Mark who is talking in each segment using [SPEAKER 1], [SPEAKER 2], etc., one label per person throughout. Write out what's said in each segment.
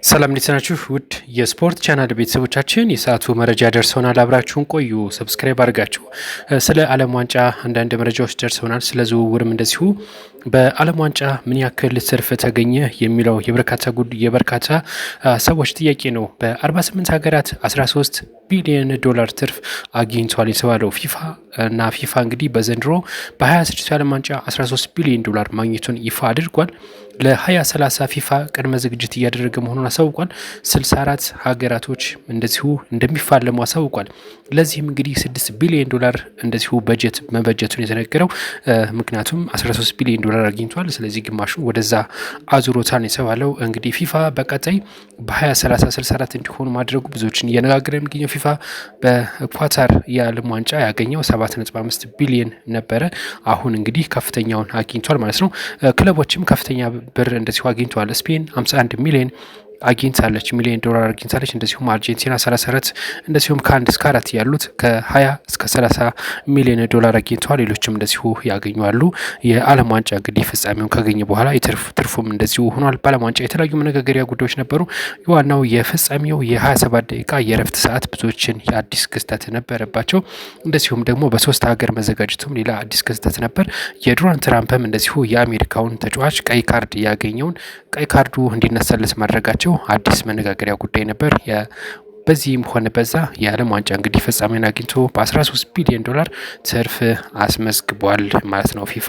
[SPEAKER 1] ሰላም እንዴት ናችሁ? ውድ የስፖርት ቻናል ቤተሰቦቻችን የሰዓቱ መረጃ ደርሰውናል። አብራችሁን ቆዩ። ሰብስክራይብ አድርጋችሁ ስለ ዓለም ዋንጫ አንዳንድ መረጃዎች ደርሰውናል። ስለ ዝውውርም እንደዚሁ በዓለም ዋንጫ ምን ያክል ትርፍ ተገኘ የሚለው የበርካታ ሰዎች ጥያቄ ነው። በ48 ሀገራት 13 ቢሊዮን ዶላር ትርፍ አግኝቷል የተባለው ፊፋ እንግዲህ በዘንድሮ በ26 የዓለም ዋንጫ 13 ቢሊዮን ዶላር ማግኘቱን ይፋ አድርጓል። ለ2030 ፊፋ ቅድመ ዝግጅት እያደረገ መሆኑን አሳውቋል። 64 ሀገራቶች እንደዚሁ እንደሚፋለሙ አሳውቋል። ለዚህም እንግዲህ 6 ቢሊዮን ዶላር እንደዚሁ በጀት መበጀቱን የተነገረው ምክንያቱም 13 ቢሊዮን ዶላር አግኝቷል። ስለዚህ ግማሹን ወደዛ አዙሮታል የተባለው እንግዲህ ፊፋ በቀጣይ በ2030 64 እንዲሆኑ ማድረጉ ብዙዎችን እያነጋገረ የሚገኘው ፊፋ በኳታር የዓለም ዋንጫ ያገኘው 7.5 ቢሊዮን ነበረ። አሁን እንግዲህ ከፍተኛውን አግኝቷል ማለት ነው። ክለቦችም ከፍተኛ ብር እንደዚሁ አግኝተዋል። ስፔን 51 ሚሊዮን ሚሊዮን ዶላር አግኝታለች። እንደዚሁም አርጀንቲና 34 እንደዚሁም ከ1 እስከ 4 ያሉት ከ20 እስከ 30 ሚሊዮን ዶላር አግኝተዋል። ሌሎችም እንደዚሁ ያገኙአሉ። የዓለም ዋንጫ እንግዲህ ፍጻሜውን ካገኘ በኋላ ትርፉም እንደዚሁ ሆኗል። በዓለም ዋንጫ የተለያዩ መነጋገሪያ ጉዳዮች ነበሩ። ዋናው የፍጻሜው የ27 ደቂቃ የእረፍት ሰዓት ብዙዎችን የአዲስ ክስተት ነበረባቸው። እንደዚሁም ደግሞ በሶስት ሀገር መዘጋጀቱም ሌላ አዲስ ክስተት ነበር። የዶናልድ ትራምፕም እንደዚሁ የአሜሪካውን ተጫዋች ቀይ ካርድ ያገኘውን ቀይ ካርዱ እንዲነሳለት ማድረጋቸው አዲስ መነጋገሪያ ጉዳይ ነበር። በዚህም ሆነ በዛ የዓለም ዋንጫ እንግዲህ ፍጻሜን አግኝቶ በ13 ቢሊዮን ዶላር ትርፍ አስመዝግቧል ማለት ነው ፊፋ።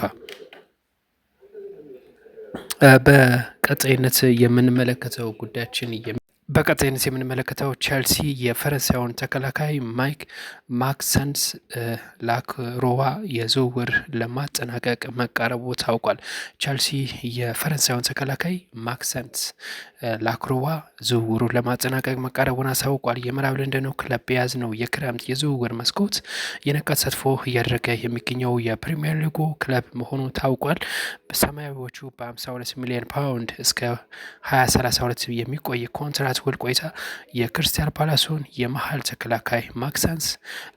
[SPEAKER 1] በቀጣይነት የምንመለከተው ቼልሲ የፈረንሳዩን ተከላካይ ማክሰንስ ላክሮዋ የዝውውር ለማጠናቀቅ መቃረቡ ታውቋል። ቼልሲ የፈረንሳዩን ተከላካይ ማክሰንስ ላክሮዋ ዝውውሩን ለማጠናቀቅ መቃረቡን አሳውቋል። የምዕራብ ለንደኑ ክለብ በያዝነው የክረምት የዝውውር መስኮት የነቃ ተሳትፎ እያደረገ የሚገኘው የፕሪሚየር ሊጉ ክለብ መሆኑ ታውቋል። በሰማያዊዎቹ በ52 ሚሊዮን ፓውንድ እስከ 2032 የሚቆይ ኮንትራት ውል ቆይታ የክርስቲያን ፓላሱን የመሀል ተከላካይ ማክሰንስ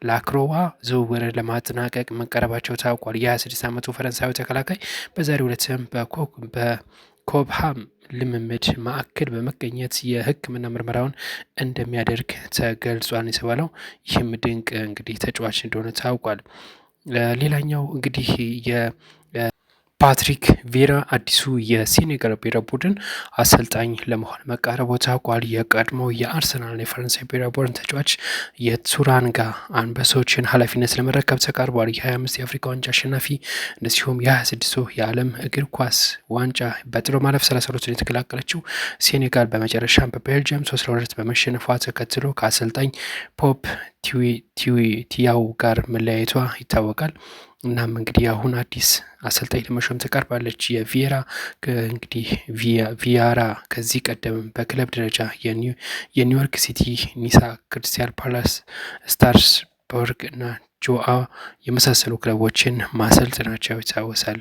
[SPEAKER 1] ላክሮዋ ዝውውርን ለማጠናቀቅ መቀረባቸው ታውቋል። የ26 ዓመቱ ፈረንሳዊ ተከላካይ በዛሬው ዕለትም በኮብሃም ልምምድ ማዕከል በመገኘት የሕክምና ምርመራውን እንደሚያደርግ ተገልጿል የተባለው ይህም ድንቅ እንግዲህ ተጫዋች እንደሆነ ታውቋል። ሌላኛው እንግዲህ ፓትሪክ ቬራ አዲሱ የሴኔጋል ብሔራዊ ቡድን አሰልጣኝ ለመሆን መቃረቡ ታውቋል። የቀድሞው የአርሰናል የፈረንሳይ ብሔራዊ ቡድን ተጫዋች የቱራንጋ አንበሶችን ኃላፊነት ለመረከብ ተቃርቧል። የ25 የአፍሪካ ዋንጫ አሸናፊ እንደዚሁም የ26 የዓለም እግር ኳስ ዋንጫ በጥሎ ማለፍ 32ን የተቀላቀለችው ሴኔጋል በመጨረሻም በቤልጅየም 3-2 በመሸነፏ ተከትሎ ከአሰልጣኝ ፖፕ ቲያው ጋር መለያየቷ ይታወቃል። እናም እንግዲህ አሁን አዲስ አሰልጣኝ ለመሾም ተቃርባለች። እንግዲህ ቪያራ ከዚህ ቀደም በክለብ ደረጃ የኒውዮርክ ሲቲ፣ ኒሳ፣ ክሪስታል ፓላስ፣ ስታርስበርግ እና ጆአ የመሳሰሉ ክለቦችን ማሰልጠናቸው ይታወሳል።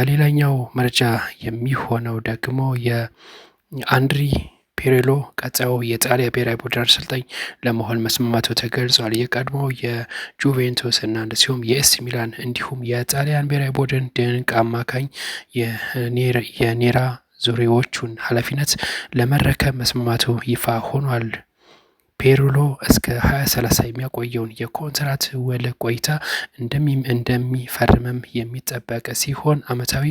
[SPEAKER 1] ሌላኛው መረጃ የሚሆነው ደግሞ የአንድሪ ፔሬሎ ቀጣዩ የጣሊያ ብሔራዊ ቡድን አሰልጣኝ ለመሆን መስማማቱ ተገልጿል። የቀድሞው የጁቬንቱስ እና እንደዚሁም የኤሲ ሚላን እንዲሁም የጣሊያን ብሔራዊ ቡድን ድንቅ አማካኝ የኔራ ዙሪዎቹን ኃላፊነት ለመረከብ መስማማቱ ይፋ ሆኗል። ፔሩሎ እስከ 2030 የሚያቆየውን የኮንትራት ውል ቆይታ እንደሚፈርምም የሚጠበቅ ሲሆን ዓመታዊ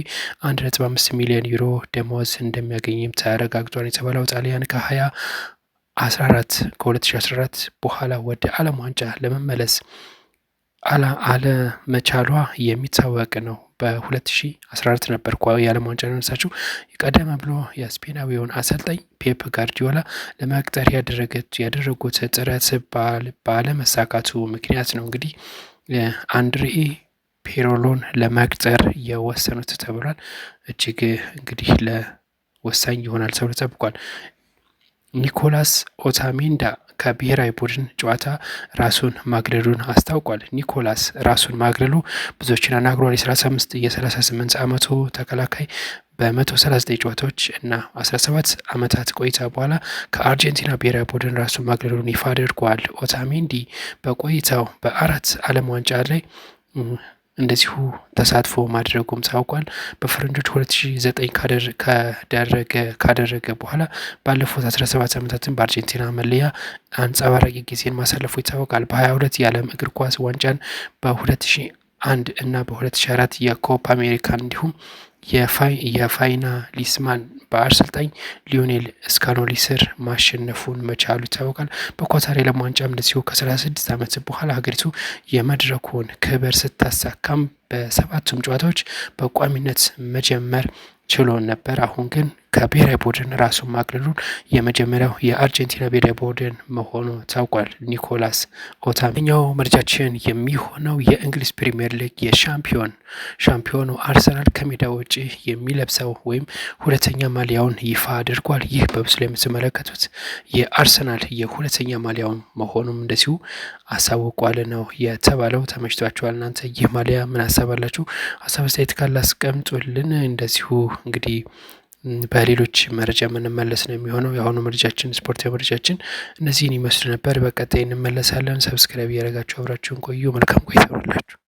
[SPEAKER 1] 1.5 ሚሊዮን ዩሮ ደሞዝ እንደሚያገኝም ተረጋግጧል የተባለው ጣሊያን ከ2014 በኋላ ወደ ዓለም ዋንጫ ለመመለስ አለመቻሏ የሚታወቅ ነው። በ2014 ነበር የዓለም ዋንጫ ያነሳችው። ቀደም ብሎ የስፔናዊውን አሰልጣኝ ፔፕ ጋርዲዮላ ለመቅጠር ያደረጉት ጥረት ባለመሳካቱ ምክንያት ነው እንግዲህ አንድሬ ፔሮሎን ለመቅጠር የወሰኑት ተብሏል። እጅግ እንግዲህ ለወሳኝ ይሆናል ተብሎ ተጠብቋል። ኒኮላስ ኦታሜንዳ ከብሔራዊ ቡድን ጨዋታ ራሱን ማግለሉን አስታውቋል። ኒኮላስ ራሱን ማግለሉ ብዙዎችን አናግሯል። የ38 ዓመቱ ተከላካይ በ139 ጨዋታዎች እና 17 ዓመታት ቆይታ በኋላ ከአርጀንቲና ብሔራዊ ቡድን ራሱን ማግለሉን ይፋ አድርጓል። ኦታሜንዲ በቆይታው በ4 ዓለም ዋንጫ ላይ እንደዚሁ ተሳትፎ ማድረጉም ታውቋል። በፈረንጆች 2009 ካደረገ በኋላ ባለፉት 17 ዓመታትን በአርጀንቲና መለያ አንጸባራቂ ጊዜን ማሳለፉ ይታወቃል። በ22 የዓለም እግር ኳስ ዋንጫን በ2001 እና በ2004 የኮፓ አሜሪካን እንዲሁም የፋይናሊስማን በአሰልጣኝ ሊዮኔል ስካሎኒ ስር ማሸነፉን መቻሉ ይታወቃል። በኳታር የዓለም ዋንጫም እንደዚሁ ከ36 ዓመት በኋላ ሀገሪቱ የመድረኩን ክብር ስታሳካም በሰባቱም ጨዋታዎች በቋሚነት መጀመር ችሎ ነበር። አሁን ግን ከብሔራዊ ቡድን ራሱን ማግለሉን የመጀመሪያው የአርጀንቲና ብሔራዊ ቡድን መሆኑ ታውቋል። ኒኮላስ ኦታሜኛው መረጃችን የሚሆነው የእንግሊዝ ፕሪምየር ሊግ ሻምፒዮኑ አርሰናል ከሜዳ ውጪ የሚለብሰው ወይም ሁለተኛ ማሊያውን ይፋ አድርጓል። ይህ በምስሉ የምትመለከቱት የአርሰናል የሁለተኛ ማሊያውን መሆኑም እንደዚሁ አሳውቋል ነው የተባለው። ተመችቷችኋል? እናንተ ይህ ማሊያ ምን አሳባላችሁ? ሀሳብ አስተያየት ካለ አስቀምጡልን። እንደዚሁ እንግዲህ በሌሎች መረጃ የምንመለስ ነው የሚሆነው። የአሁኑ መረጃችን ስፖርታዊ መረጃችን እነዚህን ይመስሉ ነበር። በቀጣይ እንመለሳለን። ሰብስክራይብ እያደረጋችሁ አብራችሁን ቆዩ። መልካም ቆይታ ይሁንላችሁ።